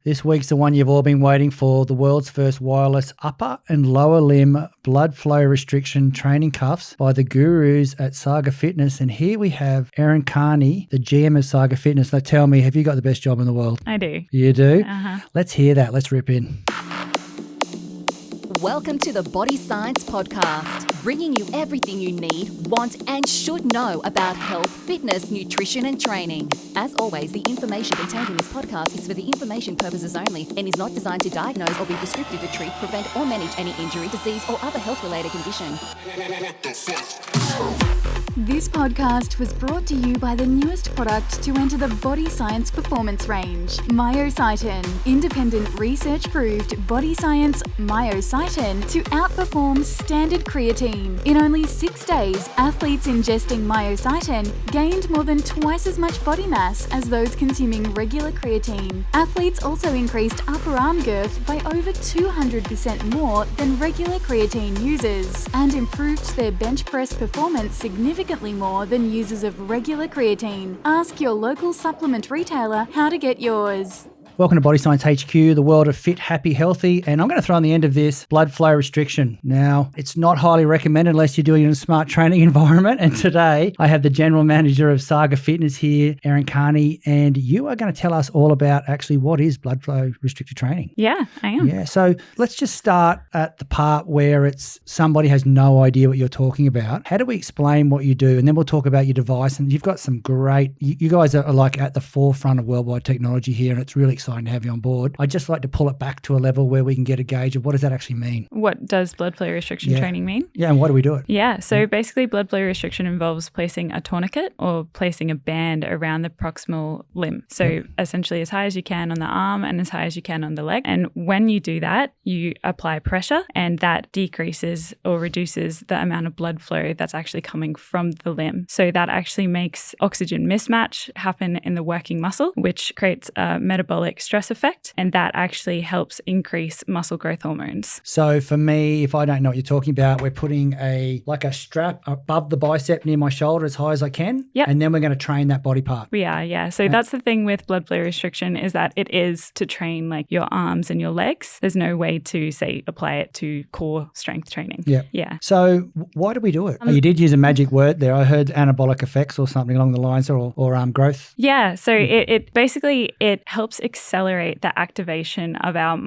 This week's the one you've all been waiting for, the world's first wireless upper and lower limb blood flow restriction training cuffs by the gurus at SAGA Fitness. And here we have Erin Kearney, the GM of SAGA Fitness. Now tell me, have you got the best job in the world? I do. You do? Uh-huh. Let's hear that. Let's rip in. Welcome to the Body Science Podcast, bringing you everything you need, want and should know about health, fitness, nutrition and training. As always, the information contained in this podcast is for the information purposes only and is not designed to diagnose or be prescriptive to treat, prevent or manage any injury, disease or other health-related condition. This podcast was brought to you by the newest product to enter the Body Science Performance range, Myocytin. Independent research-proved Body Science Myocytin to outperform standard creatine. In only 6 days, athletes ingesting Myocytin gained more than twice as much body mass as those consuming regular creatine. Athletes also increased upper arm girth by over 200% more than regular creatine users and improved their bench press performance significantly more than users of regular creatine. Ask your local supplement retailer how to get yours. Welcome to Body Science HQ, the world of fit, happy, healthy. And I'm going to throw on the end of this blood flow restriction. Now, it's not highly recommended unless you're doing it in a smart training environment. And today I have the general manager of SAGA Fitness here, Erin Kearney, and you are going to tell us all about actually what is blood flow restricted training. Yeah, I am. Yeah. So let's just start at the part where it's somebody has no idea what you're talking about. How do we explain what you do? And then we'll talk about your device. And you've got some great, you guys are like at the forefront of worldwide technology here, and it's really exciting to have you on board. I'd just like to pull it back to a level where we can get a gauge of what does that actually mean. What does blood flow restriction training mean? Yeah, and why do we do it? Yeah, so basically blood flow restriction involves placing a tourniquet or placing a band around the proximal limb. So essentially as high as you can on the arm and as high as you can on the leg. And when you do that, you apply pressure and that decreases or reduces the amount of blood flow that's actually coming from the limb. So that actually makes oxygen mismatch happen in the working muscle, which creates a metabolic stress effect, and that actually helps increase muscle growth hormones. So for me, if I don't know what you're talking about, we're putting a strap above the bicep near my shoulder as high as I can, and then we're going to train that body part. We are, yeah. So that's the thing with blood flow restriction is that it is to train like your arms and your legs. There's no way to say apply it to core strength training. Yeah. So why do we do it? You did use a magic word there. I heard anabolic effects or something along the lines, or growth. Yeah. So it basically helps accelerate the activation of our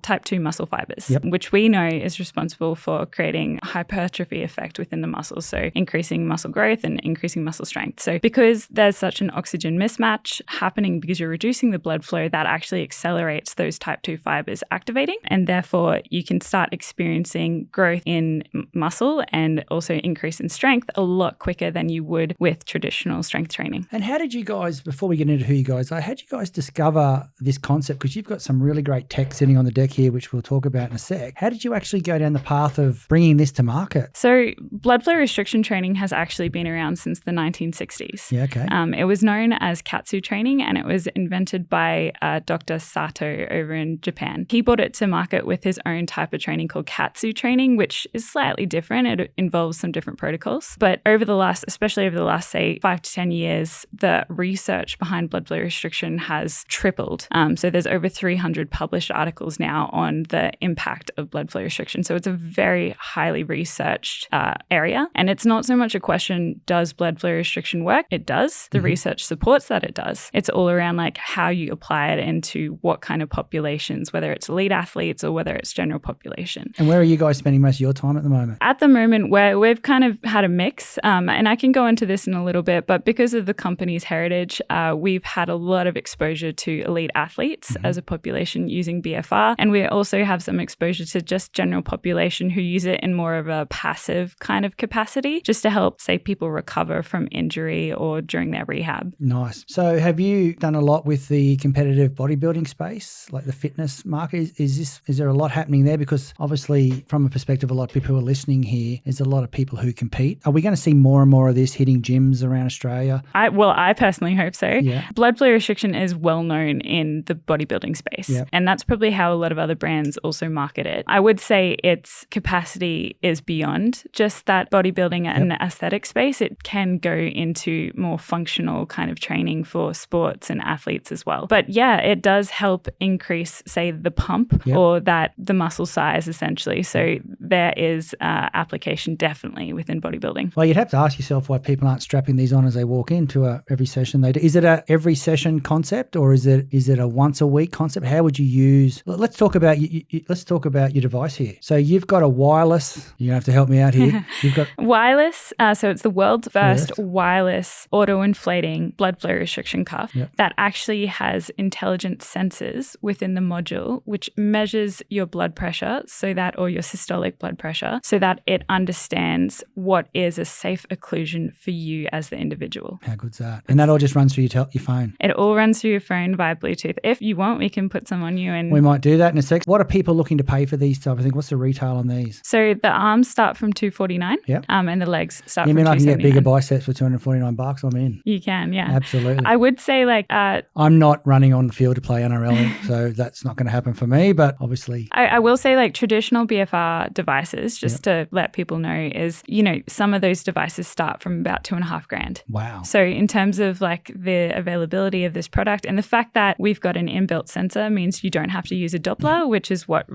type 2 muscle fibers, which we know is responsible for creating hypertrophy effect within the muscles. So increasing muscle growth and increasing muscle strength. So because there's such an oxygen mismatch happening because you're reducing the blood flow, that actually accelerates those type 2 fibers activating. And therefore you can start experiencing growth in muscle and also increase in strength a lot quicker than you would with traditional strength training. And how did you guys, before we get into who you guys are, how did you guys discover this concept? Because you've got some really great tech sitting on the deck here, which we'll talk about in a sec. How did you actually go down the path of bringing this to market? So blood flow restriction training has actually been around since the 1960s. Yeah, okay. It was known as Katsu training, and it was invented by Dr. Sato over in Japan. He brought it to market with his own type of training called Katsu training, which is slightly different. It involves some different protocols. But especially over the last, say, 5 to 10 years, the research behind blood flow restriction has tripled. So there's over 300 published articles now on the impact of blood flow restriction. So it's a very highly researched area. And it's not so much a question, does blood flow restriction work? It does. The research supports that it does. It's all around like how you apply it into what kind of populations, whether it's elite athletes or whether it's general population. And where are you guys spending most of your time at the moment? At the moment, we've kind of had a mix. And I can go into this in a little bit, but because of the company's heritage, we've had a lot of exposure to elite athletes as a population using BFR. And we also have some exposure to just general population who use it in more of a passive kind of capacity, just to help, say, people recover from injury or during their rehab. Nice. So have you done a lot with the competitive bodybuilding space, like the fitness market? Is there a lot happening there? Because obviously from a perspective, a lot of people who are listening here, there's a lot of people who compete. Are we going to see more and more of this hitting gyms around Australia? I personally hope so. Yeah. Blood flow restriction is well known in in the bodybuilding space. Yep. And that's probably how a lot of other brands also market it. I would say its capacity is beyond just that bodybuilding and aesthetic space. It can go into more functional kind of training for sports and athletes as well. But yeah, it does help increase, say, the pump or the muscle size essentially. So there is application definitely within bodybuilding. Well, you'd have to ask yourself why people aren't strapping these on as they walk into every session they do. Is it a every session concept, or is it a once a week concept? How would you use? Let's talk about let's talk about your device here. So you've got a wireless. You're gonna have to help me out here. You've got wireless. So it's the world's first wireless auto-inflating blood flow restriction cuff that actually has intelligent sensors within the module, which measures your blood pressure or your systolic blood pressure, so that it understands what is a safe occlusion for you as the individual. How good's that? And that all just runs through your phone? It all runs through your phone via Bluetooth. If you want, we can put some on you. And we might do that in a sec. What are people looking to pay for these type of things? What's the retail on these? So the arms start from $249 and the legs start from $279. You mean I can get bigger biceps for $249? I'm in. You can, yeah. Absolutely. I would say I'm not running on the field to play NRL, so that's not going to happen for me, but obviously. I will say traditional BFR devices, just to let people know, is, some of those devices start from about $2,500. Wow. So in terms of the availability of this product and the fact that we've got an inbuilt sensor means you don't have to use a Doppler, which is what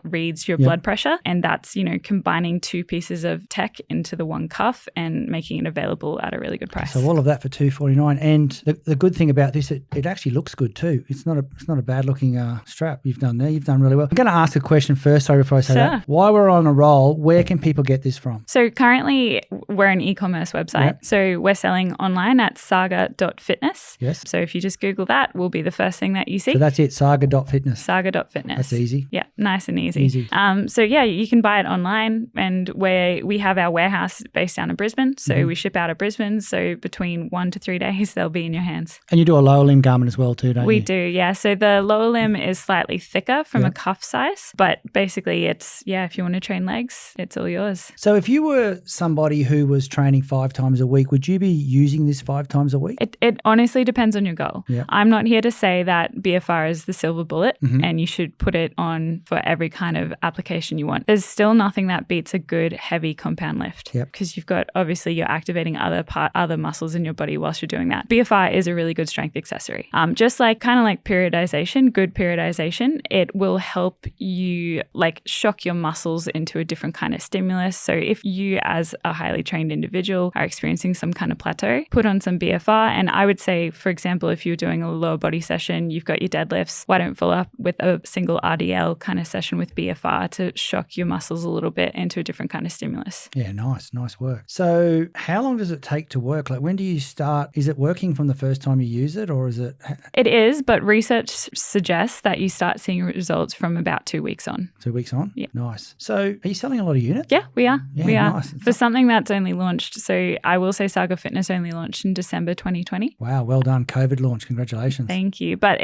reads your blood pressure. And that's, combining two pieces of tech into the one cuff and making it available at a really good price. So all of that for $249. And the good thing about this, it actually looks good too. It's not a bad looking strap you've done there. You've done really well. I'm going to ask a question first, sorry, before I say that. While we're on a roll, where can people get this from? So currently we're an e-commerce website. Yep. So we're selling online at saga.fitness. Yes. So if you just Google that, will be the first thing that you see. So that's it, saga.fitness. Saga.fitness. That's easy. Yeah, nice and easy. So yeah, you can buy it online, and we have our warehouse based down in Brisbane. So we ship out of Brisbane. So between 1 to 3 days, they'll be in your hands. And you do a lower limb garment as well too, don't you? We do, yeah. So the lower limb is slightly thicker from a cuff size, but basically it's, if you want to train legs, it's all yours. So if you were somebody who was training 5 times a week, would you be using this 5 times a week? It honestly depends on your goal. Yeah. I'm not here to say that BFR is the silver bullet and you should put it on for every kind of application you want. There's still nothing that beats a good heavy compound lift because you've got, obviously you're activating other muscles in your body whilst you're doing that. BFR is a really good strength accessory. Just like periodization, good periodization, it will help you shock your muscles into a different kind of stimulus. So if you as a highly trained individual are experiencing some kind of plateau, put on some BFR. And I would say, for example, if you're doing a lower body session, you've got your deadlifts, why don't follow up with a single RDL kind of session with BFR to shock your muscles a little bit into a different kind of stimulus. Yeah, nice work. So how long does it take to work? When do you start? Is it working from the first time you use it, or is it? It is, but research suggests that you start seeing results from about 2 weeks on. 2 weeks on? Yeah. Nice. So are you selling a lot of units? Yeah, we are. Yeah, we are. Nice. For something that's only launched. So I will say SAGA Fitness only launched in December 2020. Wow, well done. COVID launch. Congratulations. Thank you. But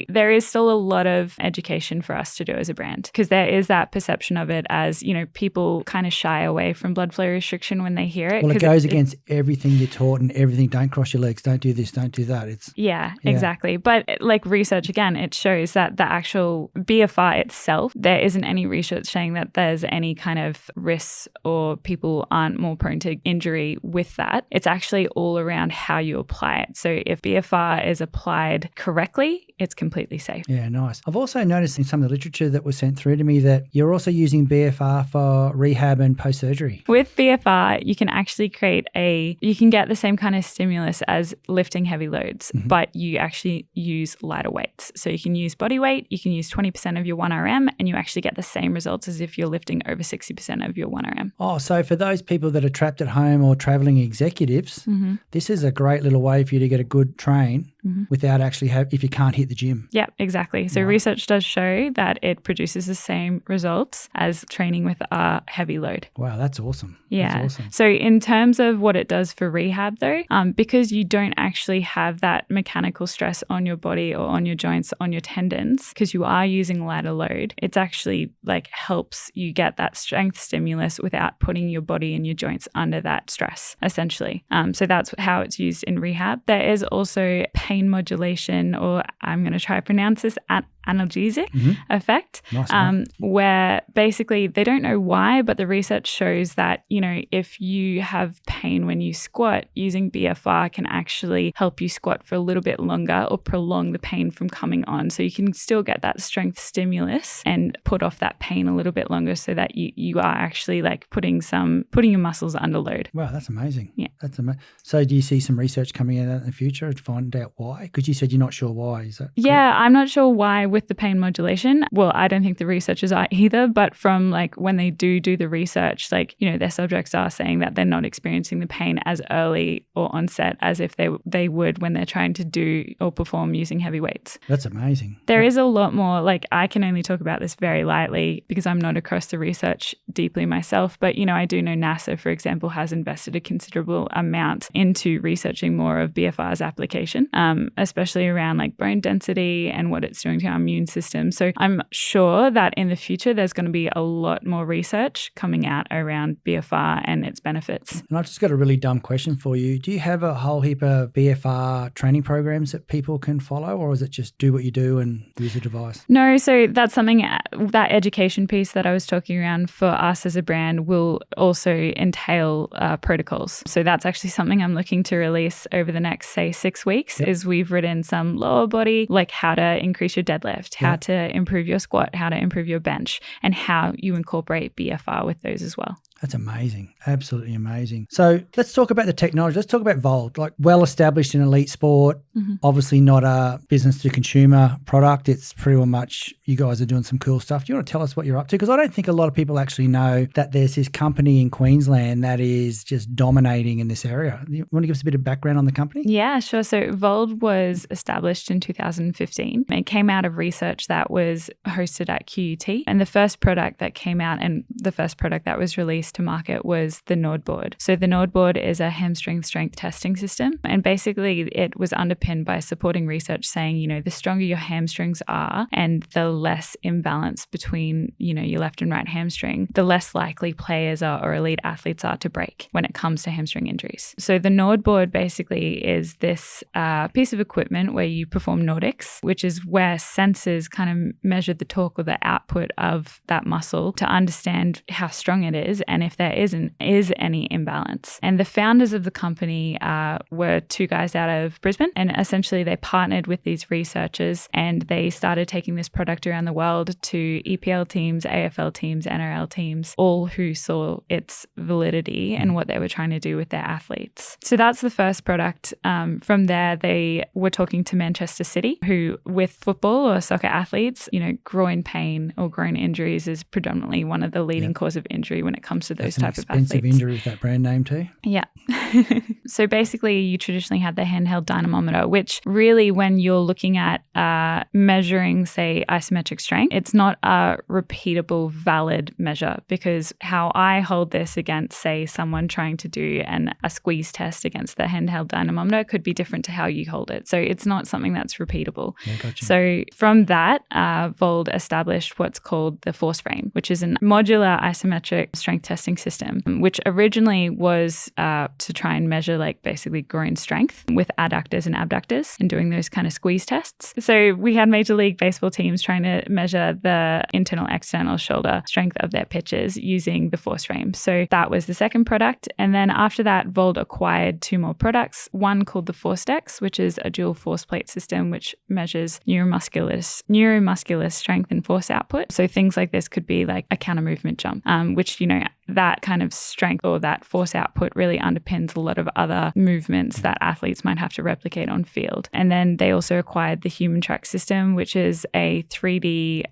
there is still a lot of education for us to do as a brand, because there is that perception of it as, people kind of shy away from blood flow restriction when they hear it. Well, it goes against everything you're taught and everything. Don't cross your legs. Don't do this. Don't do that. Yeah, exactly. But research, again, it shows that the actual BFR itself, there isn't any research saying that there's any kind of risks or people aren't more prone to injury with that. It's actually all around how you apply it. So if BFR is applied correctly, it's completely safe. Yeah, nice. I've also noticed in some of the literature that was sent through to me that you're also using BFR for rehab and post-surgery. With BFR, you can actually you can get the same kind of stimulus as lifting heavy loads, but you actually use lighter weights. So you can use body weight, you can use 20% of your 1RM, and you actually get the same results as if you're lifting over 60% of your 1RM. Oh, so for those people that are trapped at home or traveling executives, this is a great little way for you to get a good train without actually if you can't hit the gym. Yeah, exactly. So research does show that it produces the same results as training with a heavy load. Wow, that's awesome. Yeah. That's awesome. So in terms of what it does for rehab though, because you don't actually have that mechanical stress on your body or on your joints, on your tendons, because you are using lighter load, it's actually helps you get that strength stimulus without putting your body and your joints under that stress, essentially. So that's how it's used in rehab. There is also pain pain modulation, or I'm going to try to pronounce this, analgesic effect, where basically they don't know why, but the research shows that, if you have pain when you squat, using BFR can actually help you squat for a little bit longer or prolong the pain from coming on. So you can still get that strength stimulus and put off that pain a little bit longer, so that you are actually like putting your muscles under load. Wow, that's amazing. Yeah. That's amazing. So do you see some research coming out in the future to find out why? Because you said you're not sure why. Is that correct? Yeah, I'm not sure why with the pain modulation. Well, I don't think the researchers are either, but from like when they do the research, like, their subjects are saying that they're not experiencing the pain as early or onset as if they would when they're trying to do or perform using heavy weights. That's amazing. There is a lot more, like I can only talk about this very lightly because I'm not across the research deeply myself, but I do know NASA, for example, has invested a considerable amount into researching more of BFR's application, especially around like bone density and what it's doing to our immune system. So I'm sure that in the future there's going to be a lot more research coming out around BFR and its benefits. And I've just got a really dumb question for you. Do you have a whole heap of BFR training programs that people can follow, or is it just do what you do and use the device? No, so that's something, that education piece that I was talking around for us as a brand will also entail protocols. So that's actually something I'm looking to release over the next, say, 6 weeks, is we've written some lower body, like how to increase your deadlift, how to improve your squat, how to improve your bench, and how you incorporate BFR with those as well. That's amazing. Absolutely amazing. So let's talk about the technology. Let's talk about VALD, like well established in elite sport, obviously not a business to consumer product. It's pretty much you guys are doing some cool stuff. Do you want to tell us what you're up to? Because I don't think a lot of people actually know that there's this company in Queensland that is just dominating in this area. You want to give us a bit of background on the company? Yeah, sure. So VALD was established in 2015. It came out of research that was hosted at QUT. And the first product that came out and the first product that was released to market was the Nord board. So the Nord board is a hamstring strength testing system. And basically it was underpinned by supporting research saying, the stronger your hamstrings are and the less imbalance between, your left and right hamstring, the less likely players are or elite athletes are to break when it comes to hamstring injuries. So the Nord board basically is this piece of equipment where you perform Nordics, which is where sensors kind of measure the torque or the output of that muscle to understand how strong it is and if there is any imbalance. And the founders of the company were two guys out of Brisbane, and essentially they partnered with these researchers and they started taking this product around the world to EPL teams, AFL teams, NRL teams, all who saw its validity and what they were trying to do with their athletes. So that's the first product. From there, they were talking to Manchester City, who with football or soccer athletes, groin pain or groin injuries is predominantly one of the leading cause of injury when it comes to those type of athletes. Expensive injury with that brand name too. Yeah. So basically you traditionally had the handheld dynamometer, which really when you're looking at measuring, say, isometric strength, it's not a repeatable, valid measure, because how I hold this against, say, someone trying to do a squeeze test against the handheld dynamometer could be different to how you hold it. So it's not something that's repeatable. Yeah, gotcha. So from that, VALD established what's called the force frame, which is a modular isometric strength testing system, which originally was to try and measure like basically groin strength with adductors and abductors and doing those kind of squeeze tests. So we had Major League Baseball teams trying to measure the internal, external shoulder strength of their pitches using the force frame. So that was the second product. And then after that, VALD acquired two more products, one called the ForceDex, which is a dual force plate system, which measures neuromuscular strength and force output. So things like this could be like a counter movement jump, which, that kind of strength or that force output really underpins a lot of other movements that athletes might have to replicate on field. And then they also acquired the Human Track system, which is a 3D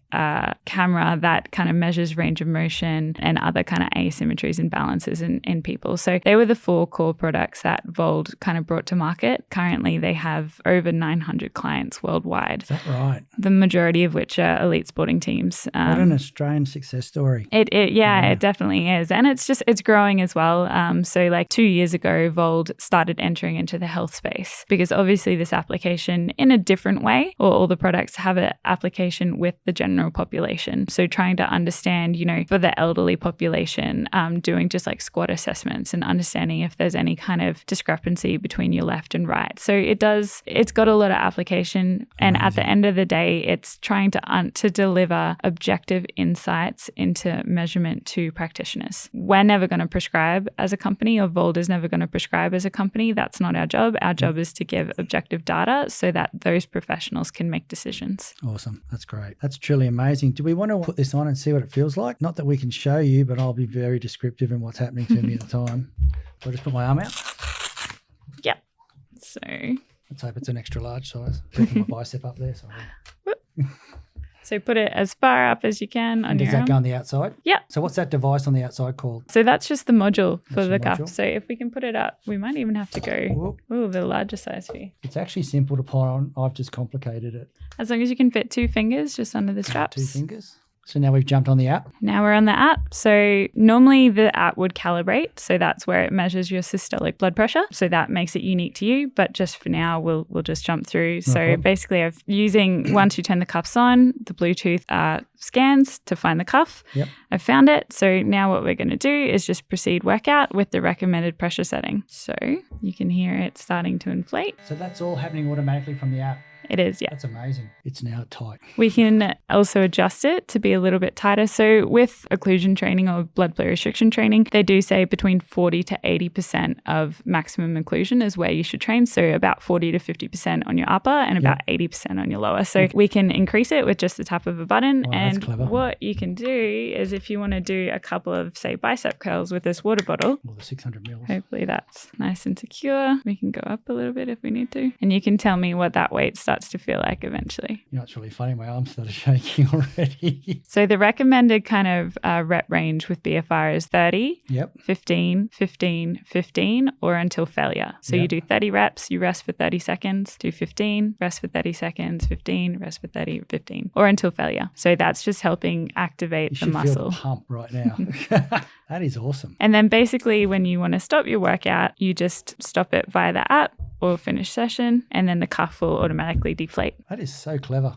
camera that kind of measures range of motion and other kind of asymmetries and balances in people. So they were the four core products that VALD kind of brought to market. Currently, they have over 900 clients worldwide. Is that right? The majority of which are elite sporting teams. What an Australian success story. It definitely is. is. And it's growing as well. So like 2 years ago, VALD started entering into the health space because obviously this application in a different way, or all the products have an application with the general population. So trying to understand, for the elderly population, doing just like squat assessments and understanding if there's any kind of discrepancy between your left and right. So it's got a lot of application. And at the end of the day, it's trying to deliver objective insights into measurement to practitioners. We're never going to prescribe as a company, or VALD is never going to prescribe as a company. That's not our job. Our job is to give objective data so that those professionals can make decisions. Awesome. That's great. That's truly amazing. Do we want to put this on and see what it feels like? Not that we can show you, but I'll be very descriptive in what's happening to me at the time. So I'll just put my arm out. Yep. So let's hope it's an extra large size. Put my bicep up there. Sorry. So put it as far up as you can on your arm. Does that go on the outside? Yeah. So what's that device on the outside called? So that's just the module for the module. cuff. So if we can put it up, we might even have to go, the larger size for you. It's actually simple to put on. I've just complicated it. As long as you can fit 2 fingers just under the straps. 2 fingers. So now we've jumped on the app. Now we're on the app. So normally the app would calibrate. So that's where it measures your systolic blood pressure. So that makes it unique to you. But just for now, we'll just jump through. So basically I've using once you turn the cuffs on, the Bluetooth scans to find the cuff. Yep. I've found it. So now what we're going to do is just proceed workout with the recommended pressure setting. So you can hear it starting to inflate. So that's all happening automatically from the app. It is, yeah. That's amazing. It's now tight. We can also adjust it to be a little bit tighter. So with occlusion training or blood flow restriction training, they do say between 40 to 80% of maximum occlusion is where you should train. So about 40 to 50% on your upper and about 80% on your lower. So we can increase it with just the tap of a button. And what you can do is if you want to do a couple of, say, bicep curls with this water bottle. Well, the 600 mils. Hopefully that's nice and secure. We can go up a little bit if we need to. And you can tell me what that weight starts to feel like eventually. It's really funny. My arms started shaking already. So the recommended kind of rep range with BFR is 30, 15, 15, 15, or until failure. So you do 30 reps, you rest for 30 seconds, do 15, rest for 30 seconds, 15, rest for 30, 15, or until failure. So that's just helping activate the muscle. Feel the pump right now. That is awesome. And then basically when you want to stop your workout, you just stop it via the app or finish session, and then the cuff will automatically deflate. That is so clever.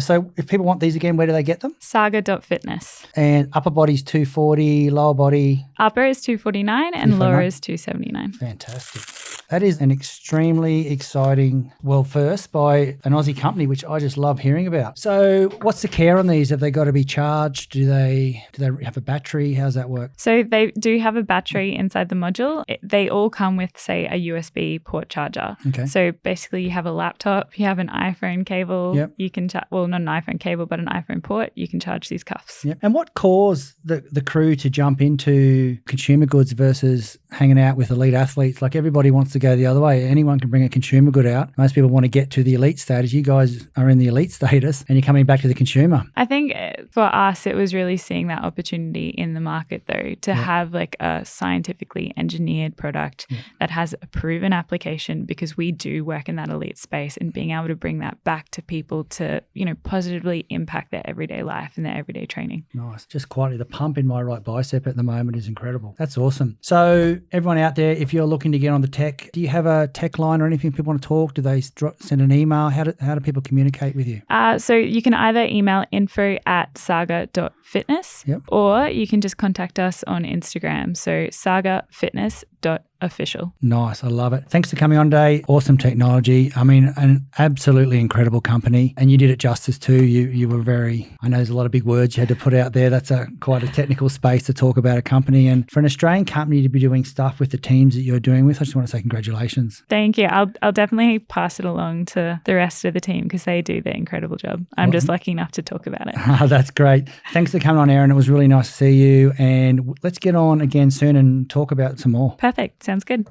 So if people want these again, where do they get them? SAGA.fitness. And upper body's 240, lower body? Upper is 249 and lower is 279. Fantastic. That is an extremely exciting world first by an Aussie company, which I just love hearing about. So what's the care on these? Have they got to be charged? Do they have a battery? How does that work? So they do have a battery inside the module. They all come with, say, a USB port charger. Okay. So basically you have a laptop, you have an iPhone cable, you can not an iPhone cable, but an iPhone port, you can charge these cuffs. Yep. And what caused the crew to jump into consumer goods versus hanging out with elite athletes? Like everybody wants to go the other way. Anyone can bring a consumer good out. Most people want to get to the elite status. You guys are in the elite status and you're coming back to the consumer. I think for us, it was really seeing that opportunity in the market though, to have like a scientifically engineered product that has a proven application, because we do work in that elite space, and being able to bring that back to people to, positively impact their everyday life and their everyday training. Nice. Just quietly, the pump in my right bicep at the moment is incredible. That's awesome. So everyone out there, if you're looking to get on the tech, do you have a tech line or anything people want to talk? Do they send an email? How do people communicate with you? So you can either email info@saga.fitness or you can just contact us on Instagram. So sagafitness.official. Nice. I love it. Thanks for coming on today. Awesome technology. I mean, an absolutely incredible company, and you did it justice too. You were I know there's a lot of big words you had to put out there. That's quite a technical space to talk about a company, and for an Australian company to be doing stuff with the teams that you're doing with, I just want to say congratulations. Thank you. I'll definitely pass it along to the rest of the team because they do the incredible job. I'm just lucky enough to talk about it. That's great. Thanks for coming on, Erin. It was really nice to see you, and let's get on again soon and talk about some more. Perfect. Sounds good.